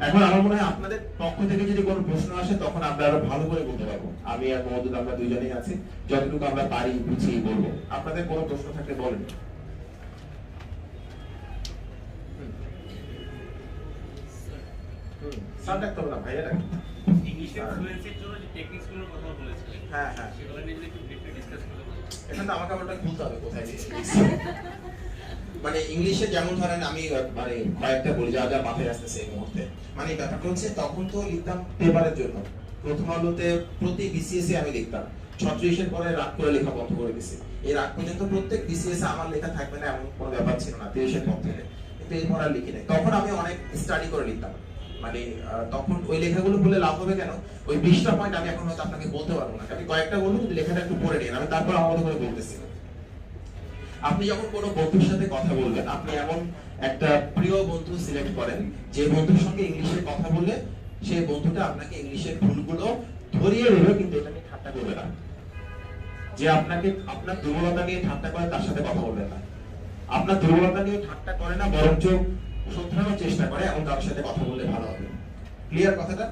এখন আমার মনে হয় আপনাদের পক্ষ থেকে যদি কোনো প্রশ্ন আসে তখন আমরা আরো ভালো করে বলতে পারবো। আমি আর মহদুদ আমরা দুজনেই আছি, যতটুকু আমরা পারি বুঝিয়ে বলবো। আপনাদের কোনো প্রশ্ন থাকলে বলেন। স্যার ডাকতে হবে না, ভাইয়া ডাকতে। ইংলিশের ফ্লুয়েন্সির জন্য যে টেকনিকসগুলোর কথা বলেছিলেন, হ্যাঁ হ্যাঁ, সেগুলো নিয়ে যদি একটু ব্রিফলি ডিসকাস করতে পারেন। এখন তো আমাকে আবার খুলতে হবে কোথায় দিয়েছি। মানে ইংলিশে যেমন ধরেন আমি মানে কয়েকটা বলি যা যা মাথায় আসতেছে এই মুহূর্তে। মানে ব্যাপারটা হচ্ছে তখন তো লিখতাম পেপারের জন্য। প্রথম আলোতে প্রতি বিসিএস আমি লিখতাম, 36-এর পরে রাগ করে লেখা বন্ধ করে দিছি। এই রাগ পর্যন্ত প্রত্যেক বিসিএস আমার লেখা থাকবে না এমন কোনো ব্যাপার ছিল না 30-এর পর থেকে। কিন্তু এরপর আর লিখি নাই। তখন আমি অনেক স্টাডি করে লিখতাম। মানে তখন ওই লেখাগুলো বলে লাভ হবে কেন, ওই 20টা পয়েন্ট আমি এখন হয়তো আপনাকে বলতে পারবো না। আমি কয়েকটা বলবো, কিন্তু লেখাটা একটু পড়ে নিন, আমি তারপর আমার মতো করে বলতেছি। আপনি যখন কোনো বন্ধুর সাথে কথা বলবেন, আপনি এমন একটা প্রিয় বন্ধু সিলেক্ট করেন যে বন্ধুর সঙ্গে ইংলিশে কথা বললে সেই বন্ধুটা আপনাকে ইংলিশের ভুলগুলো ধরিয়ে দেবে, কিন্তু এটা নিয়ে ঠাট্টা করবে না। যে আপনাকে আপনার দুর্বলতা নিয়ে ঠাট্টা করে তার সাথে কথা বলবেন না। আপনার দুর্বলতা নিয়ে ঠাট্টা করে না, বরঞ্চ শোধরানোর চেষ্টা করে, এমন কারোর সাথে কথা বললে ভালো হবে। ক্লিয়ার কথাটা?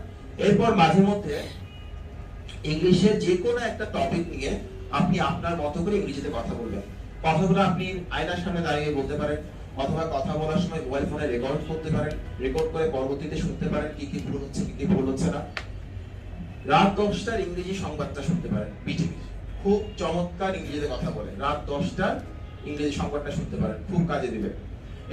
এরপর মাঝে মধ্যে ইংলিশের যে কোনো একটা টপিক নিয়ে আপনি আপনার মতো করে ইংরেজিতে কথা বলবেন। কথাগুলো আপনি আয়নার সামনে দাঁড়িয়ে বলতে পারেন, অথবা কথা বলার সময় মোবাইল ফোনে রেকর্ড করতে পারেন, রেকর্ড করে পরবর্তীতে শুনতে পারেন কি কি ভুল হচ্ছে কি কি ভুল হচ্ছে না। রাত 10টার ইংরেজি সংবাদটা শুনতে পারেন, বিটিভি খুব চমৎকার ইংরেজিতে কথা বলে। রাত 10টার ইংরেজি সংবাদটা শুনতে পারেন, খুব কাজে দিবে।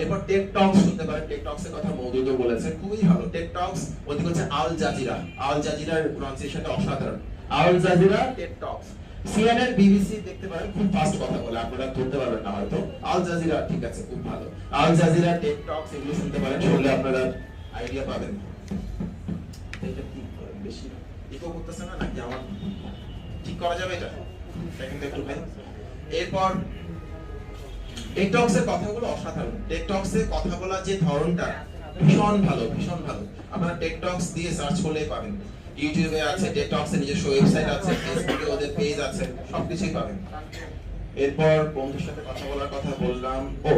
এরপর টেক টক্স শুনতে পারেন, টেক টক্স এর কথা মওদুদও বলেছে, খুবই ভালো। টেক টক্স ওদিকে হচ্ছে আল জাজিরা, আল জাজিরার প্রনাউন্সিয়েশনটা অসাধারণ। আল জাজিরা, টেক টক্স, সিএনএন, বিবিসি দেখতে পারেন, খুব ফাস্ট কথা বলে, আপনারা ধরতে পারবেন না হয়তো। আল জাজিরা ঠিক আছে, খুব ভালো। আল জাজিরা, টেক টক্স এগুলো শুনতে পারেন, শুনলে আপনারা আইডিয়া পাবেন। এটা কি বেশি ইকো করতেছে না নাকি আমার ঠিক করা যাবে এটা? সেকেন্ড একটু ভাই। এরপর টেকটক্স এর কথাগুলো অসাধারণ। টেকটক্স এর কথা বলার যে ধরনটা ভীষণ ভালো, ভীষণ ভালো। আপনারা টেকটক্স দিয়ে সার্চ করলেই পাবেন। ইউটিউবে আছে টেকটক্স এর নিজস্ব ওয়েবসাইট আছে, ফেসবুকে ওদের পেজ আছে, সবকিছুই পাবেন। এরপর বন্ধুর সাথে কথা বলার কথা বললাম। ও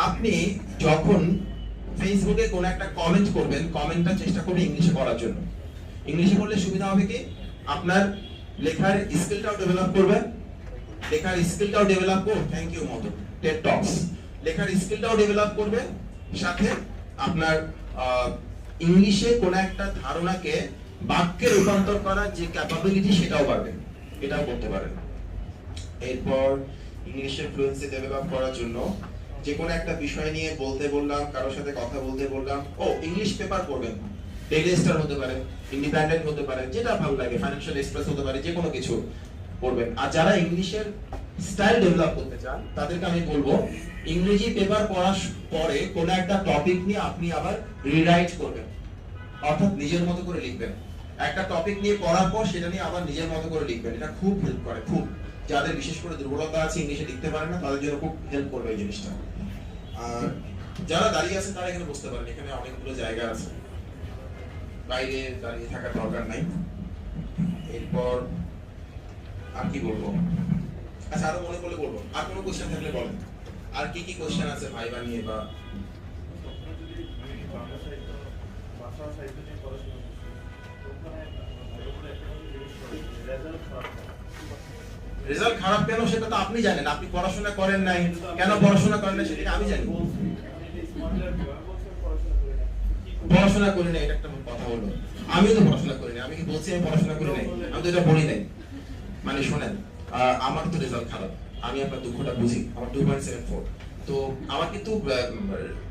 আপনি যখন ফেসবুকে কোন একটা কমেন্ট করবেন, কমেন্টটা চেষ্টা করবেন ইংলিশে করার জন্য। ইংলিশে করলে সুবিধা হবে কি, আপনার লেখার স্কিলটাও ডেভেলপ করবেন, লেখার স্কিলটাও ডেভেলপ করুন। থ্যাংক ইউ মতো টেড টক্স। লেখার স্কিলটাও ডেভেলপ করবে, সাথে আপনার ইংলিশে কোন একটা ধারণাকে বাক্যে রূপান্তর করার যে ক্যাপাবিলিটি সেটাও বাড়বে, এটাও করতে পারেন। এরপর ইংলিশের ফ্লুয়েন্সি ডেভেলপ করার জন্য যে কোনো একটা বিষয় নিয়ে বলতে বললাম, কারোর সাথে কথা বলতে বললাম। ও ইংলিশ পেপার পড়বেন, ডেইলি স্টার হতে পারে, ইন্ডিপেন্ডেন্ট হতে পারে, যেটা ভালো লাগে, ফাইন্যান্সিয়াল এক্সপ্রেস হতে পারে, যে কোনো কিছু পড়বেন। আর যারা ইংলিশের স্টাইল ডেভেলপ করতে চান তাদেরকে আমি বলবো ইংরেজি পেপার পড়ার পরে কোন একটা টপিক নিয়ে আপনি আবার রিরাইট করবেন, অর্থাৎ নিজের মতো করে লিখবেন। একটা টপিক নিয়ে পড়ার পর সেটা নিয়ে আবার নিজের মতো করে লিখবেন। এটা খুব হেল্প করে, খুব। যাদের বিশেষ করে দুর্বলতা আছে, ইংলিশে লিখতে পারে না, তাদের জন্য খুব হেল্প করবে এই জিনিসটা। আর যারা দাঁড়িয়ে আছে তারা এখানে বসতে পারেন, এখানে অনেকগুলো জায়গা আছে, বাইরে দাঁড়িয়ে থাকার দরকার নাই। এরপর আর কি বলবো? আচ্ছা, আরো মনে করলে বলবো। আর কোনো কোশ্চেন থাকলে বলেন। আর কি কি কোশ্চেন আছে ভাইবা নিয়ে বা রেজাল্ট খারাপ কেন সেটা তো আপনি জানেন। আপনি পড়াশোনা করেন নাই, কেন পড়াশোনা করেন না সেটা আমি জানি। পড়াশোনা করি নাই এটা একটা কথা হলো। আমিও তো পড়াশোনা করি নাই। আমি কি বলছি আমি পড়াশোনা করি নাই? আমি তো এটা পড়ি নাই। মানে শোনেন, আমার তো রেজাল্ট খারাপ, আমি আপনার দুঃখটা বুঝি। আমার 2.74। তো আমার কিন্তু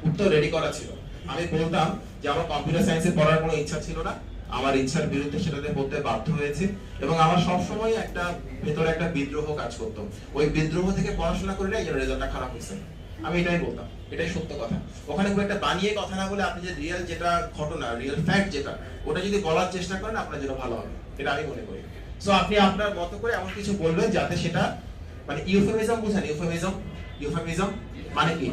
উত্তর রেডি করা ছিল। আমি বলতাম যে আমার কম্পিউটার সায়েন্সে পড়ার কোনো ইচ্ছা ছিল না, আমার ইচ্ছার বিরুদ্ধে সেটাতে পড়তে বাধ্য হয়েছে, এবং আমার সবসময় একটা ভেতরে একটা বিদ্রোহ কাজ করতো। ওই বিদ্রোহ থেকে পড়াশোনা করে নাই, এই জন্য রেজাল্টটা খারাপ হয়েছে। আমি এটাই বলতাম, এটাই সত্য কথা। ওখানে খুব একটা বানিয়ে কথা না বলে আপনি যে রিয়েল যেটা ঘটনা, রিয়েল ফ্যাক্ট যেটা, ওটা যদি বলার চেষ্টা করেন আপনার জন্য ভালো হবে, এটা আমি মনে করি। সো আপনি আপনার মতো করে এমন কিছু বলবেন যাতে সেটা, মানে ইউফেমিজম বুঝেন? ইউফেমিজম, ইউফেমিজম মানে কি?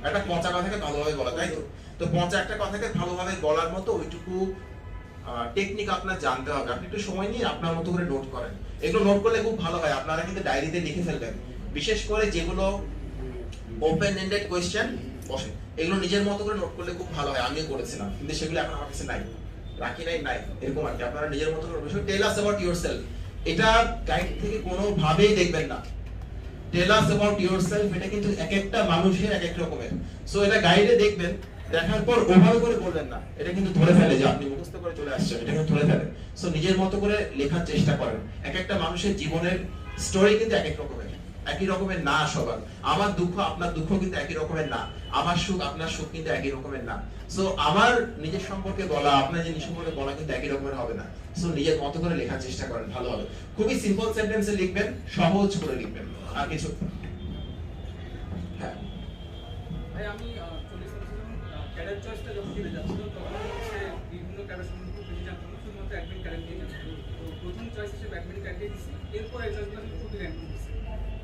একটা পচা কথাকে ভালোভাবে বলা, তাই তো? তো পচা একটা কথাকে ভালোভাবে বলার মতো ওইটুকু টেকনিক আপনার জানতে হবে। আপনি একটু সময় নিয়ে আপনার মতো করে নোট করেন। এগুলো নোট করলে খুব ভালো হয়। আপনারা কিন্তু ডায়েরিতে লিখে ফেলবেন, বিশেষ করে যেগুলো ওপেন এন্ডেড কোয়েশ্চেন বসে, এগুলো নিজের মতো করে নোট করলে খুব ভালো হয়, আমিও করেছিলাম, কিন্তু সেগুলো এখন আমার কাছে নাই, রাখি নাই এরকম আর কি। আপনারা নিজের মতো করে বসে টেল আস অ্যাবাউট ইয়োরসেলফ, এটা গাইড থেকে কোনোভাবেই দেখবেন না। টেল আস অ্যাবাউট ইয়োরসেলফ এটা কিন্তু এক একটা মানুষের এক এক রকমের। সো এটা গাইডে দেখবেন, দেখার পর ওভাবে করে বলবেন না, এটা কিন্তু ধরে ফেলে যে আপনি মুখস্থ করে চলে আসছেন, এটা কিন্তু ধরে ফেলে। সো নিজের মতো করে লেখার চেষ্টা করেন। এক একটা মানুষের জীবনের স্টোরি কিন্তু এক এক রকমের, একই রকমের না সবার। আমার দুঃখ আপনার দুঃখ কিন্তু একই রকমের না, আমার সুখ আপনার সুখ কিন্তু একই রকমের না। সো আমার নিজের সম্পর্কে বলা, আপনার জিনিস সম্পর্কে বলা কিন্তু একই রকমের হবে না। সো নিজের মতো করে লেখার চেষ্টা করেন, ভালো হবে। খুবই সিম্পল সেন্টেন্সে লিখবেন, সহজ করে লিখবেন, আর কিছু। হ্যাঁ ভাই আমি চলে এসেছিলাম ক্যাডার চয়েসটা যখন দিতে যাচ্ছিল তখন হচ্ছে বিভিন্ন ক্যাডার সম্বন্ধে খুব বেশি জানতাম না, শুধুমাত্র অ্যাডমিন ক্যাডার নিয়ে যাচ্ছিল। তো প্রথম চয়েস হিসেবে অ্যাডমিন ক্যাডার দিয়েছি, এরপর এই চয়েসগুলো আমি খুবই র্যাঙ্কিং দিচ্ছি।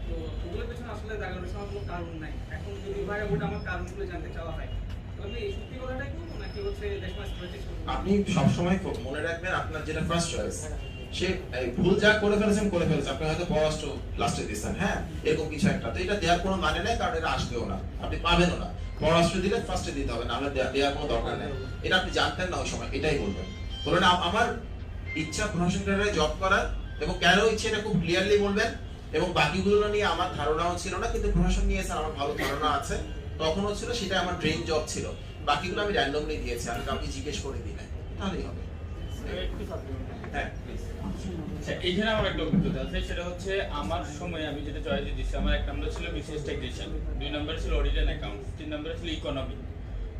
তো ওগুলোর পেছনে আসলে জায়গার পেছনে কোনো কারণ নাই। এখন যদি ভাই ওটা আমার কারণগুলো জানতে চাওয়া হয় তবে এই সত্যি কথাটাই বলবো নাকি হচ্ছে দেশমাস প্রচেষ্টা করবো? আপনি সবসময় মনে রাখবেন আপনার যেটা ফার্স্ট চয়েস, সে ভুল যা করে ফেলেছেন আপনি হয়তো পররাষ্ট্র লাস্টে দিচ্ছেন, হ্যাঁ এরকম কিছু একটা, তো এটা দেওয়ার কোনো মানে নেই, কারণ এটা আসবেও না, আপনি পাবেনও না। পররাষ্ট্র দিলে ফার্স্টে দিতে হবে, নাহলে দেওয়ার কোনো দরকার নেই। এটা আপনি জানতেন না ওই সময়, এটাই বলবেন। বলবেন আমার ইচ্ছা প্রশাসন ক্যাডারে জব করার, এবং কেন ইচ্ছে এটা খুব ক্লিয়ারলি বলবেন। এবং বাকিগুলো নিয়ে আমার ধারণাও ছিল না, কিন্তু প্রশাসন নিয়ে স্যার আমার ভালো ধারণা আছে, তখনও ছিল, সেটা আমার ড্রিম জব ছিল। বাকিগুলো আমি র্যান্ডমলি দিয়েছি, আমি কাউকে জিজ্ঞেস করে দিই না, তাহলেই হবে। হ্যাঁ আচ্ছা, এইখানে আমার একটা অভিজ্ঞতা আছে, সেটা হচ্ছে আমার সময় আমি যেটা চয়েস দিচ্ছি, আমার এক নম্বর ছিল বিসিএস টেকনিশিয়ান, 2 নম্বর ছিল অডিট এন্ড অ্যাকাউন্টস, 3 নম্বর ছিল ইকোনমি।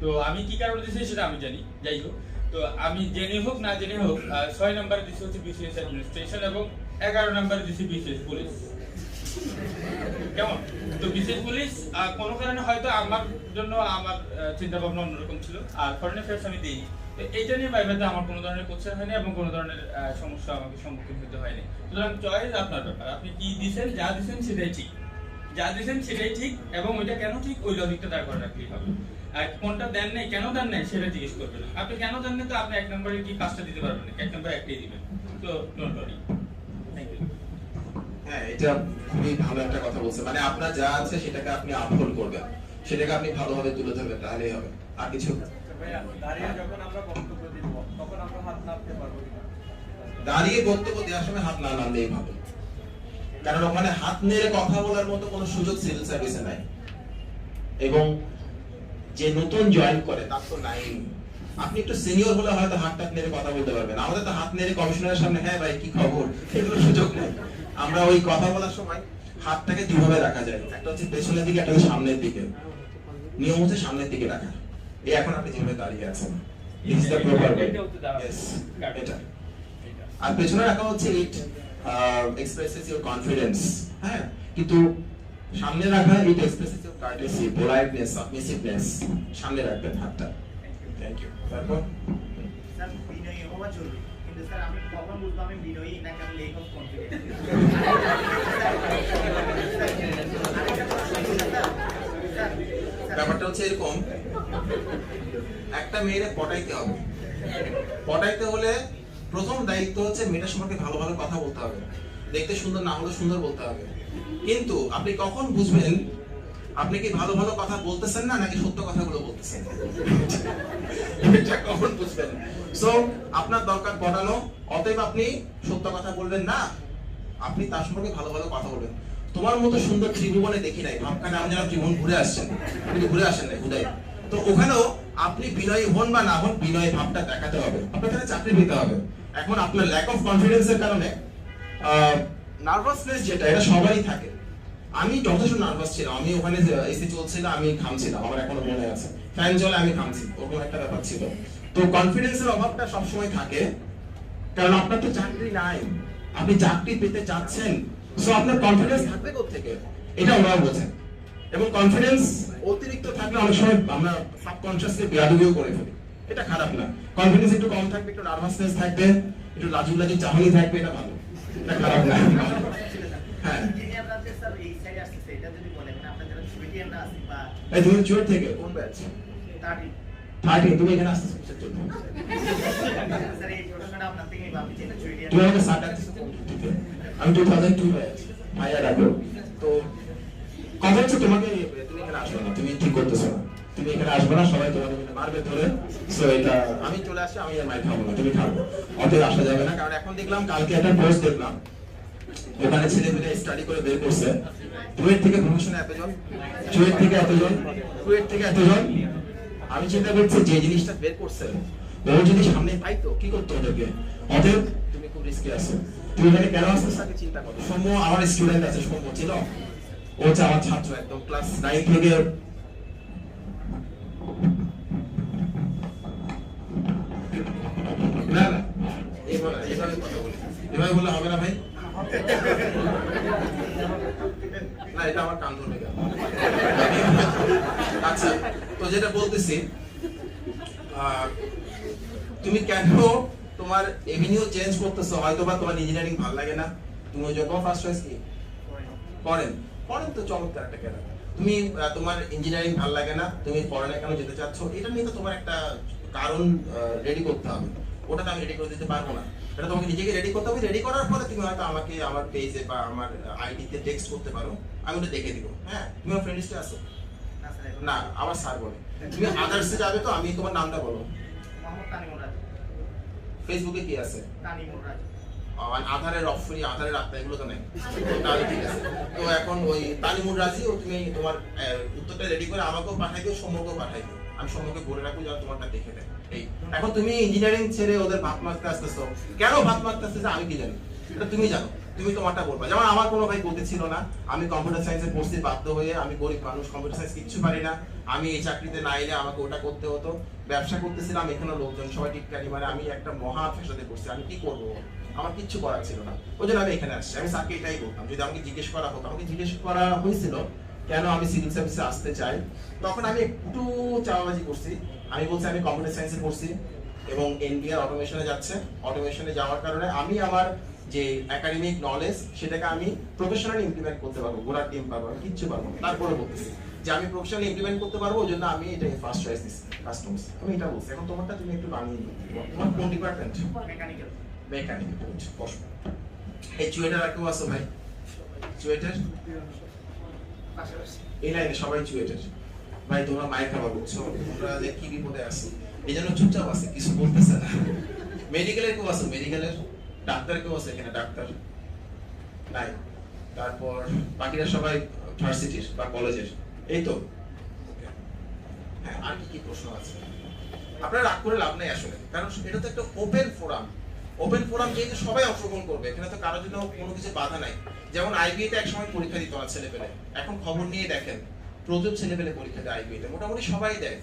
তো আমি কি কারণে দিচ্ছি সেটা আমি জানি, যাই হোক। তো আমি জেনে হোক না জেনে হোক 6 নম্বরে দিচ্ছি হচ্ছে বিসিএস অ্যাডমিনিস্ট্রেশন, এবং 11 নম্বরে দিচ্ছি বিসিএস পুলিশ। কেমন? তো বিশেষ পুলিশ কোনো কারণে হয়তো আমার জন্য আমার চিন্তা ভাবনা অন্যরকম ছিল, আর ফরেন অ্যাফেয়ার্স আমি দিইনি। তো এইটা নিয়ে ভাইভাতে আমার কোনো ধরনের কোশ্চেন হয়নি এবং কোনো ধরনের সমস্যা আমাকে সম্মুখীন হতে হয়নি। সুতরাং চয়েস আপনার ব্যাপার, আপনি কি দিচ্ছেন, যা দিচ্ছেন সেটাই ঠিক, যা দিচ্ছেন সেটাই ঠিক, এবং ওইটা কেন ঠিক ওই লজিকটা দাঁড় করে রাখলেই হবে। আর কোনটা দেন নাই, কেন দেন নাই সেটা জিজ্ঞেস করবেন। আপনি কেন দেন নাই, তো আপনি 1 নম্বরে কি কাজটা দিতে পারবেন না, 1 নম্বরে একটাই দিবেন। তো ডোন্ট ওয়ারি। Thank you. হ্যাঁ, এটা খুবই ভালো একটা কথা বলছেন, মানে আপনার যা আছে সেটাকে আপনি আপহোল্ড করবেন, সেটাকে আপনি ভালোভাবে তুলে ধরবেন, তাহলেই হবে। আর কিছু ভাইয়া দাঁড়িয়ে যখন আমরা বক্তব্য দিব তখন আমরা হাত নাড়তে পারবো কিনা? দাঁড়িয়ে বক্তব্য দেওয়ার সময় হাত না নাড়লেই ভালো, কারণ ওখানে হাত নেড়ে কথা বলার মতো কোনো সুযোগ সিভিল সার্ভিসে নাই, এবং যে নতুন জয়েন করে তার তো নাই। আপনি একটু সিনিয়র হলে হয়তো হাত নেড়ে কথা বলতে পারবেন, আমাদের তো হাত নেড়ে কমিশনারের সামনে হ্যাঁ ভাই কি খবর, এগুলো সুযোগ নেই। আমরা ওই কথা বলার সময় হাতটাকে দুভাবে রাখা যায়, একটা হচ্ছে পেছনের দিকে, একটা হচ্ছে সামনের দিকে। নিয়ম হচ্ছে সামনের দিকে রাখা। এই এখন আপনি যেভাবে দাঁড়িয়ে আছেন, is the proper way. Yes, এটা। আর পেছনে রাখা হচ্ছে ইট এক্সপ্রেসেস ইওর কনফিডেন্স, হ্যাঁ, কিন্তু সামনে রাখা it expresses your courtesy, politeness, submissiveness. সামনে রাখবেন হাতটা। Thank you. তারপর স্যার বিনয়ী হওয়া জরুরি, কিন্তু স্যার আমি কখন বুঝবো আমি বিনয়ী নাকি আমি লেক অফ কনফিডেন্স? ব্যাপারটা হচ্ছে এরকম, একটা মেয়েরে পটাইতে হবে, পটাইতে হলে প্রথম দায়িত্ব হচ্ছে মেয়েটার সম্পর্কে ভালো ভালো কথা বলতে হবে, দেখতে সুন্দর না হলে সুন্দর বলতে হবে। কিন্তু আপনি কখন বুঝবেন আপনি কি ভালো ভালো কথা বলতেছেন না নাকি সত্য কথাগুলো বলতেছেন, এটা কখন বুঝবেন? সো আপনার দরকার পড়ানো, অতএব আপনি সত্য কথা বলবেন না, আপনি তার সম্পর্কে ভালো ভালো কথা বলবেন। তোমার মতো সুন্দর ত্রিভুবনে দেখি নাই, ভাবখানে আমি যেন ত্রিভুবন ঘুরে আসছেন, কিন্তু ঘুরে আসেন নাই হুদাই। তো ওখানেও আপনি বিনয়ী হন বা না হন, বিনয়ী ভাবটা দেখাতে হবে, আপনাকে চাকরি দিতে হবে। এখন আপনার ল্যাক অফ কনফিডেন্সের কারণে নার্ভাসনেস যেটা, এটা সবারই থাকে। আমি যথেষ্ট নার্ভাস ছিলাম, আমি ওখানে এসি চলছিল, আমি ঘামছিলাম, আমার এখনো মনে আছে, ফ্যান চলে আমি ঘামছি, ওরকম একটা ব্যাপার ছিল। তো কনফিডেন্সের অভাবটা সবসময় থাকে, কারণ আপনার তো চাকরি নাই, আপনি চাকরি পেতে চাচ্ছেন, সো আপনার কনফিডেন্স থাকবে কোত্থেকে, এটা ওরা বোঝেন। এবং কনফিডেন্স অতিরিক্ত থাকলে অনেক সময় আমরা সাবকনশিয়াসলি বেয়াদবিও করে ফেলি, এটা খারাপ না। কনফিডেন্স একটু কম থাকবে, একটু নার্ভাসনেস থাকবে, একটু লাজুক লাজুক চাহনি থাকবে, এটা ভালো, এটা খারাপ না। হ্যাঁ, যিনি আপনাদের স্যার এই সাইডে আসতেছে এটা যদি বলেন আপনার যারা ছুটিয়ানরা আছে বা এই তুমি চুয়েট থেকে কোন ব্যাচ? 30 তুমি এখানে আসতেছো কিসের জন্য? স্যার এই প্রশ্নটা আপনার থেকেই ভাবছি যে ছুটিয়ান তুমি আমাকে সাত আসতেছো কোন থেকে? আমি 2002 ব্যাচ, ভাইয়া রাখো। তো কথা হচ্ছে তোমাকে, তুমি এখানে আসো না, তুমি ঠিক করতেছো না, তুমি এখানে আসবে না, সবাই তোমাকে মিলে মারবে ধরে। সো এটা আমি চলে আসছি, আমি আর মাইর খাবো না, তুমি খাবো। অতএব আসা যাবে না, কারণ এখন দেখলাম কালকে একটা পোস্ট দেখলাম, ওখানে ছেলে মেয়ে স্টাডি করে বের করছে কুয়েট থেকে প্রমোশনে এতজন, চুয়েট থেকে এতজন, কুয়েট থেকে এতজন। আমি চিন্তা করছি যে জিনিসটা বের করছে ও যদি সামনে পাইতো কি করতো ওদেরকে। অতএব তুমি খুব রিস্কে আছো, তুমি এখানে কেন আসছো তাকে চিন্তা করো। সৌম্য আমার স্টুডেন্ট আছে, সৌম্য ছিল, ও হচ্ছে আমার ছাত্র, একদম ক্লাস 9 থেকে। না না এভাবে কথা বলি, এভাবে বললে হবে না ভাই। না এটা আমার কান ধরে গেল। আচ্ছা, তো যেটা বলতেছি, তুমি কেন তোমার এভিনিউ চেঞ্জ করতেছো? হয়তো বা তোমার ইঞ্জিনিয়ারিং ভালো লাগে না, তুমি ওই জন্য ফার্স্ট চয়েস কি করেন করেন, তো চমৎকার একটা কেন তুমি তোমার ইঞ্জিনিয়ারিং ভালো লাগে না, তুমি ফরেনে কেন যেতে চাচ্ছ, এটা নিয়ে তো তোমার একটা কারণ রেডি করতে হবে। ওটা তো আমি রেডি করে দিতে পারবো না, এটা তোমাকে নিজেকে রেডি করতে হবে। রেডি করার পরে তুমি হয়তো আমাকে আমার পেজে বা আমার আইডিতে টেক্সট করতে পারো, আমি ওটা দেখে দিব। হ্যাঁ, তুমি আমার ফ্রেন্ড লিস্টে আসো না স্যার, এখন না, আমার স্যার বলে তুমি আদার্সে যাবে, তো আমি তোমার নামটা বলো। মোহাম্মদ তানিমুর রাজু। ফেসবুকে কি আছে? তানিমুর রাজু। আধারের অফরি, আধারের আত্মা, এগুলো তো নেই, তাহলে ঠিক আছে। তো এখন ওই তালিমুর রাজি, ও তুমি তোমার উত্তরটা রেডি করে আমাকেও পাঠাই দিও, সৌম্যকেও পাঠাই দিও, আমি সৌম্যকে বলে রাখবো যেন তোমারটা দেখে দেয়। এই এখন তুমি ইঞ্জিনিয়ারিং ছেড়ে ওদের ভাত মারতে আসতেছো, কেন ভাত মারতে আসতেছো আমি কি জানি, এটা তুমি জানো, তুমি তোমারটা বলবা। যেমন আমার কোনো ভাই গতি ছিল না, আমি কম্পিউটার সায়েন্সে পড়ছি বাধ্য হয়ে, আমি গরিব মানুষ, কম্পিউটার সায়েন্স কিচ্ছু পারি না, আমি এই চাকরিতে না এলে আমাকে ওটা করতে হতো। ব্যবসা করতেছিলাম, এখানে লোকজন সবাই টিটকারি মারে, আমি একটা মহা ফেসাতে পড়ছি, আমি কি করবো, আমার কিচ্ছু করার ছিল না, ওই জন্য আমি এখানে আসছি। আমি স্যারকে এটাই বলতাম, যদি আমাকে জিজ্ঞেস করা হতো, আমাকে জিজ্ঞেস করা হয়েছিল কেন আমি সিভিল সার্ভিসে আসতে চাই, তখন আমি একটু চাওয়াবাজি করছি। আমি বলছি আমি কম্পিউটার সায়েন্সে পড়ছি এবং এনবিআর অটোমেশনে যাচ্ছে, অটোমেশনে যাওয়ার কারণে আমি আমার যে একাডেমিক নলেজ সেটাকে আমি প্রফেশনালি ইমপ্লিমেন্ট করতে পারবো, গোড়ার টিম পারবো, আমি কিচ্ছু পারবো না। তারপরে বলতেছি যে আমি প্রফেশনালি ইমপ্লিমেন্ট করতে পারবো, ওই জন্য আমি এটাকে ফার্স্ট চয়েস দিচ্ছি, কাস্টমস। আমি এটা বলছি, এখন তোমারটা তুমি একটু বানিয়ে নিও। তোমার কোন ডিপার্টমেন্ট? মেকানিক্যাল। মেকানিক্যাল। বসো। এই চুয়েটার আর কেউ আসো ভাই? চুয়েটার পাশাপাশি। এই লাইনে সবাই চুয়েটার। ভাই তোমরা মায়ের খাবার বুঝছো, তোমরা যে কি বিপদে আছো, এই জন্য চুপচাপ আছে, কিছু বলতেছে না। মেডিকেলের কেউ আছে? মেডিকেলের ডাক্তার কেউ আছে এখানে? ডাক্তার নাই। তারপর বাকিরা সবাই ভার্সিটির বা কলেজের, এই তো। হ্যাঁ, আর কি কি প্রশ্ন আছে? আপনারা রাগ করে লাভ নেই আসলে, কারণ এটা তো একটা ওপেন ফোরাম। ওপেন ফোরাম যেহেতু সবাই অংশগ্রহণ করবে, এখানে তো কারোর জন্য কোনো কিছু বাধা নাই। যেমন আইবিএতে একসময় পরীক্ষা দিত না ছেলে পেলে, এখন খবর নিয়ে দেখেন প্রচুর ছেলে পেলে পরীক্ষা দেয় আইবিএতে, মোটামুটি সবাই দেয়।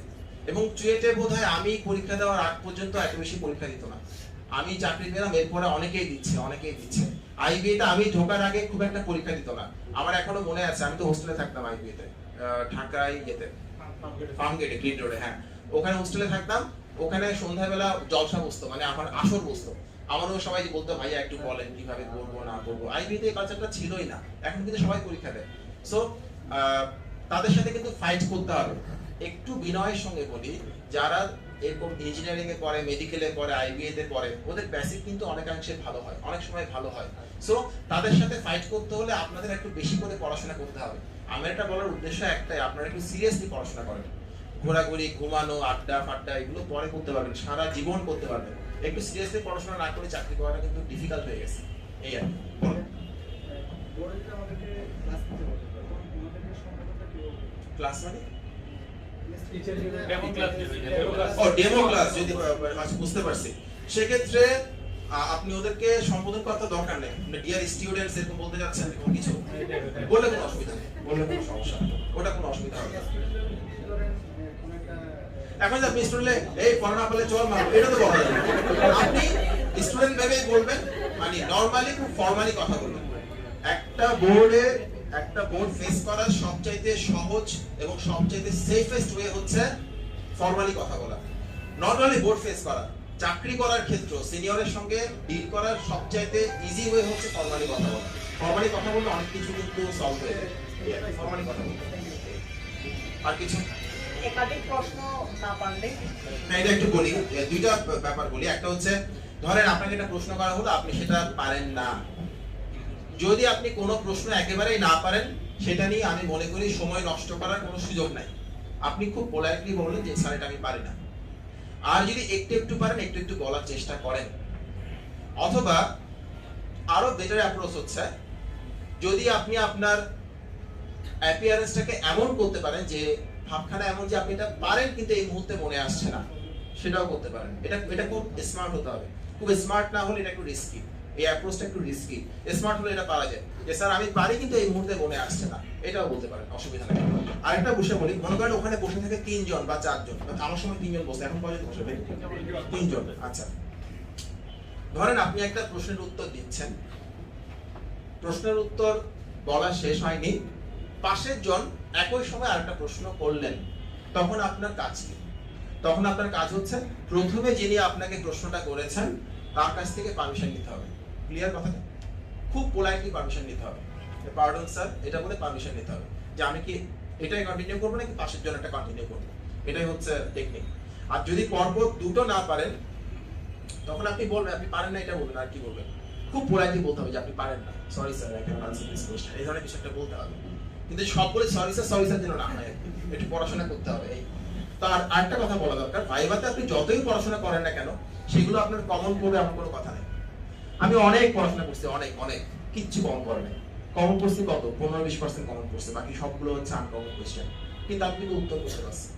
এবং চুয়েটে বোধহয় আমি পরীক্ষা দেওয়ার আগ পর্যন্ত এত বেশি পরীক্ষা দিত না, আমি চাকরি পেলাম এরপরে অনেকেই দিচ্ছে। আইবিএতে আমি ঢোকার আগে খুব একটা পরীক্ষা দিত না। আমার এখনো মনে আছে, আমি তো হোস্টেলে থাকতাম আইবিএতে, ঢাকায় ইয়েতে ফার্ম গেটে, গ্রিন রোডে। হ্যাঁ, ওখানে হোস্টেলে থাকতাম। ওখানে সন্ধ্যাবেলা জলসা বসতো, মানে আমার আসর বসতো। আমারও সবাই বলতো ভাইয়া একটু বলেন কিভাবে করবো না করবো। আইবিএতে এই কালচারটা ছিলই না, এখন কিন্তু সবাই পরীক্ষা দেয়। সো তাদের সাথে কিন্তু ফাইট করতে হবে। একটু বিনয়ের সঙ্গে বলি, যারা এরকম ইঞ্জিনিয়ারিং এ পড়ে, মেডিকেলে পড়ে, আইবিএ তে পড়ে, ওদের বেসিক কিন্তু অনেকাংশে ভালো হয়, অনেক সময় ভালো হয়। সো তাদের সাথে ফাইট করতে হলে আপনাদের একটু বেশি করে পড়াশোনা করতে হবে। আমার এটা বলার উদ্দেশ্য একটাই, আপনারা একটু সিরিয়াসলি পড়াশোনা করেন। ঘোরাঘুরি, ঘুমানো, আড্ডা ফাড্ডা এগুলো পরে করতে পারবেন, সারা জীবন করতে পারবেন। একটু সিরিয়াসলি পড়াশোনা না করে চাকরি করাটা কিন্তু ডিফিকাল্ট হয়ে গেছে। এই আর কি। বলো। ক্লাস মানে ডেমো ক্লাস ও ডেমো ক্লাস, যদি বুঝতে পারছি, সেক্ষেত্রে আপনি ওদেরকে সম্বোধন করার দরকার নেই, ডিয়ার স্টুডেন্টস এরকম বলতে যাচ্ছেন এরকম কিছু বললে কোনো অসুবিধা নেই, বললে কোনো সমস্যা নেই, ওটা কোনো অসুবিধা হবে না। এখন আপনি স্টুডেন্টে এই পড়া বলে চল মারো, এটা তো বলা যাবে না। আপনি স্টুডেন্ট ভেবেই বলবেন, মানে নরমালি খুব ফর্মালি কথা বলবেন। একটা বোর্ড ফেস করার সবচাইতে সহজ এবং সবচাইতে সেফেস্ট ওয়ে হচ্ছে ফর্মালি কথা বলা। নরমালি বোর্ড ফেস করা, চাকরি করার ক্ষেত্রে সিনিয়রের সঙ্গে ডিল করার সবচাইতে ইজি ওয়ে হচ্ছে ফর্মালি কথা বলা। ফর্মালি কথা বললে অনেক কিছু কিন্তু সলভ হয়ে যায়। ফর্মালি কথা বলতে। আর কিছু একাধিক প্রশ্ন না পারলে না, এটা একটু বলি, দুইটা ব্যাপার বলি। একটা হচ্ছে ধরেন আপনাকে একটা প্রশ্ন করা হলো, আপনি সেটা পারেন না। যদি আপনি কোনো প্রশ্ন একেবারেই না পারেন, সেটা নিয়ে আমি মনে করি সময় নষ্ট করার কোনো সুযোগ নাই। আপনি খুব পোলাইটলি বললেন যে স্যার এটা আমি পারি না। আর যদি একটু একটু পারেন একটু একটু বলার চেষ্টা করেন, অথবা আরো বেটার অ্যাপ্রোচ হচ্ছে যদি আপনি আপনার অ্যাপিয়ারেন্সটাকে এমন করতে পারেন যে ভাবখানা এমন যে আপনি এটা পারেন কিন্তু এই মুহূর্তে মনে আসছে না, সেটাও করতে পারেন। এটা খুব স্মার্ট হতে হবে। খুব স্মার্ট না হলে এটা একটু রিস্কি, এই অ্যাপ্রোচটা একটু রিস্কি। স্মার্ট হলে এটা পারা যায় যে স্যার আমি পারি কিন্তু এই মুহূর্তে মনে আসছে না, এটাও বলতে পারেন, অসুবিধা নেই। আরেকটা বসে বলি, মনে করেন ওখানে বসে থাকে 3 জন বা 4 জন, আমার সময় 3 জন বসে, এখন কয়জন বসে ভাই? 3 জন। আচ্ছা, ধরেন আপনি একটা প্রশ্নের উত্তর দিচ্ছেন, প্রশ্নের উত্তর বলা শেষ হয়নি, পাশের জন একই সময় আরেকটা প্রশ্ন করলেন, তখন আপনার কাজ কি? তখন আপনার কাজ হচ্ছে প্রথমে যিনি আপনাকে প্রশ্নটা করেছেন তার কাছ থেকে পারমিশন নিতে হবে। ক্লিয়ার কথাটা? খুব পোলাইটলি পারমিশন নিতে হবে, পার্ডন স্যার এটা বলে পারমিশন নিতে হবে যে আমি কি এটাই কন্টিনিউ করবো নাকি পাশের জন একটা কন্টিনিউ করবো। এটাই হচ্ছে টেকনিক। আর যদি পরপর দুটো না পারেন তখন আপনি বলবেন আপনি পারেন না, এটা বলবেন। আর কি বলবেন? খুব পোলাইটলি বলতে হবে যে আপনি পারেন না, sorry sir I cannot answer this question, এই ধরনের কিছু একটা বলতে হবে। কিন্তু সব বলে সরি স্যার যেন না হয়, একটু পড়াশোনা করতে হবে। এই তো আর আরেকটা কথা বলা দরকার, ভাইভাতে আপনি যতই পড়াশোনা করেন না কেন সেগুলো আপনার কমন পড়বে এমন কোনো কথা নেই। আমি অনেক পড়াশোনা করছি, অনেক অনেক, কিচ্ছু কমন পড়ে নাই। কমন করছি কত? 15-20% কমন করছে, বাকি সবগুলো হচ্ছে আনকমন কোশ্চেন, কিন্তু আপনি কিন্তু উত্তর করতে পারছেন।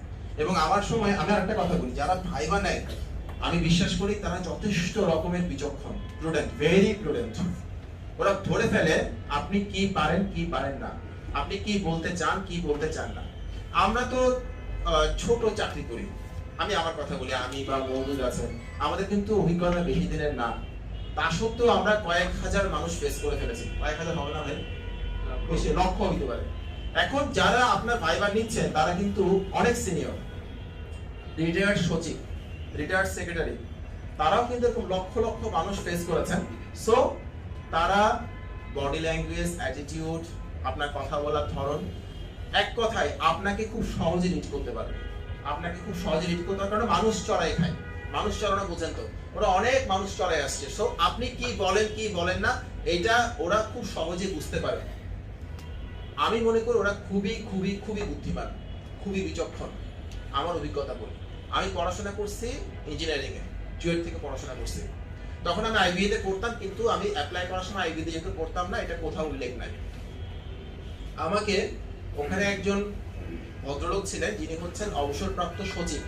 এবং আমার সময় আমি আরেকটা কথা বলি, যারা ভাইভা নেয় আমি বিশ্বাস করি তারা যথেষ্ট রকমের বিচক্ষণ, প্রুডেন্ট, ভেরি প্রুডেন্ট। ওরা ধরে ফেলে আপনি কি পারেন কি পারেন না, আপনি কি বলতে চান কি বলতে চান না। আমরা তো ছোট চাকরি করি, আমি আমার কথা বলি, আমি বা বন্ধুরা আছেন, আমাদের কিন্তু অভিজ্ঞতা বেশি দিনের না, তা সত্ত্বেও আমরা কয়েক হাজার মানুষ ফেস করে ফেলেছি। কয়েক হাজার হবে না ভাই? বেশি, লক্ষ হতে পারে। এখন যারা আপনার ভাইবা নিচ্ছেন তারা কিন্তু অনেক সিনিয়র, রিটায়ার্ড সচিব, রিটায়ার্ড সেক্রেটারি, তারাও কিন্তু এরকম লক্ষ লক্ষ মানুষ ফেস করেছেন। সো তারা বডি ল্যাঙ্গুয়েজ, অ্যাটিটিউড, আপনার কথা বলার ধরন, এক কথায় আপনাকে খুব সহজে রিড করতে পারবে। আপনাকে খুব সহজে রিড করতে পারবে, কারণ মানুষ চড়াই খায়, মানুষ চড়ানো বোঝেন তো, ওরা অনেক মানুষ চড়াই আসছে। সো আপনি কি বলেন কি বলেন না এটা ওরা খুব সহজে বুঝতে পারে। আমি মনে করি ওরা খুবই খুবই খুবই বুদ্ধিমান, খুবই বিচক্ষণ। আমার অভিজ্ঞতা বলি, আমি পড়াশোনা করছি ইঞ্জিনিয়ারিং এ, জুয়েট থেকে পড়াশোনা করছি। তখন আমি আইবিএ তে পড়তাম, কিন্তু আমি অ্যাপ্লাই করার সময় আইবিএ তে যেহেতু পড়তাম না, এটা কোথাও উল্লেখ নাই। আমাকে ওখানে একজন ভদ্রলোক ছিলেন যিনি হচ্ছেন অবসরপ্রাপ্ত সচিব,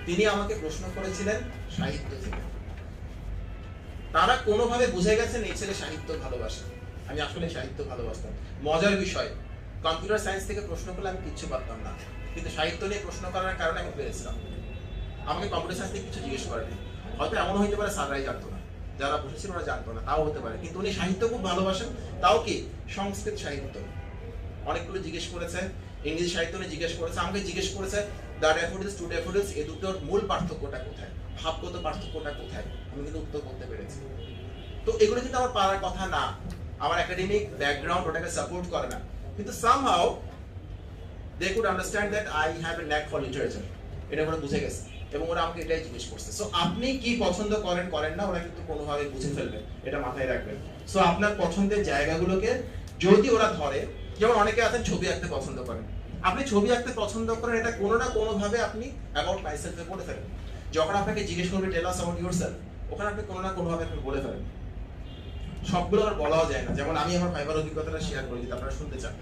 তিনি আমাকে প্রশ্ন করেছিলেন সাহিত্য থেকে। তারা কোনোভাবে বুঝে গেছেন এই ছেলে সাহিত্য ভালোবাসে। আমি আসলে সাহিত্য ভালোবাসতাম। মজার বিষয়, কম্পিউটার সায়েন্স থেকে প্রশ্ন করলে আমি কিচ্ছু পারতাম না, কিন্তু সাহিত্য নিয়ে প্রশ্ন করার কারণে আমি পেরেছিলাম। আমাকে কম্পিউটার সায়েন্স নিয়ে কিছু জিজ্ঞেস করেনি। হয়তো এমন হইতে পারে স্যাররাই জানতো না, যারা বসেছিল ওরা জানতো না, তাও হতে পারে। কিন্তু উনি সাহিত্য খুব ভালোবাসেন, তাও কি সংস্কৃত সাহিত্য। অনেকগুলো জিজ্ঞেস করেছে, ইংরেজি সাহিত্য নিয়ে জিজ্ঞেস করেছে, আমাকে জিজ্ঞেস করেছে দ্য ড্যাফোডিলস, টু ড্যাফোডিলস, এই দুটোর মূল পার্থক্যটা কোথায়, ভাবগত পার্থক্যটা কোথায়। আমি কিন্তু উত্তর করতে পেরেছি। তো এগুলো কিন্তু আমার পারার কথা না, আমার একাডেমিক ব্যাকগ্রাউন্ড ওটাকে সাপোর্ট করে না, কিন্তু somehow they could understand that I have a knack for literature, এটা ওরা বুঝে গেছে এবং ওরা আমাকে এটাই জিজ্ঞেস করছে। সো আপনি কি পছন্দ করেন করেন না ওরা কিন্তু কোনোভাবে বুঝে ফেলবে, এটা মাথায় রাখবেন। সো আপনার পছন্দের জায়গাগুলোকে যদি ওরা ধরে, যেমন অনেকে আছেন ছবি আঁকতে পছন্দ করেন, আপনি ছবি আঁকতে পছন্দ করেন, এটা কোনো না কোনো ভাবে আপনি অ্যাবাউট মাইসেলফে বলে ফেলেন। যখন আপনাকে জিজ্ঞেস করবে টেল আস অ্যাবাউট ইয়োরসেলফ, ওখানে আপনি কোনো না কোনো ভাবে আপনি বলে ফেলেন। সবগুলো আর বলাও যায় না। যেমন আমি আমার ভাইবার অভিজ্ঞতাটা শেয়ার করি যদি আপনারা শুনতে চান।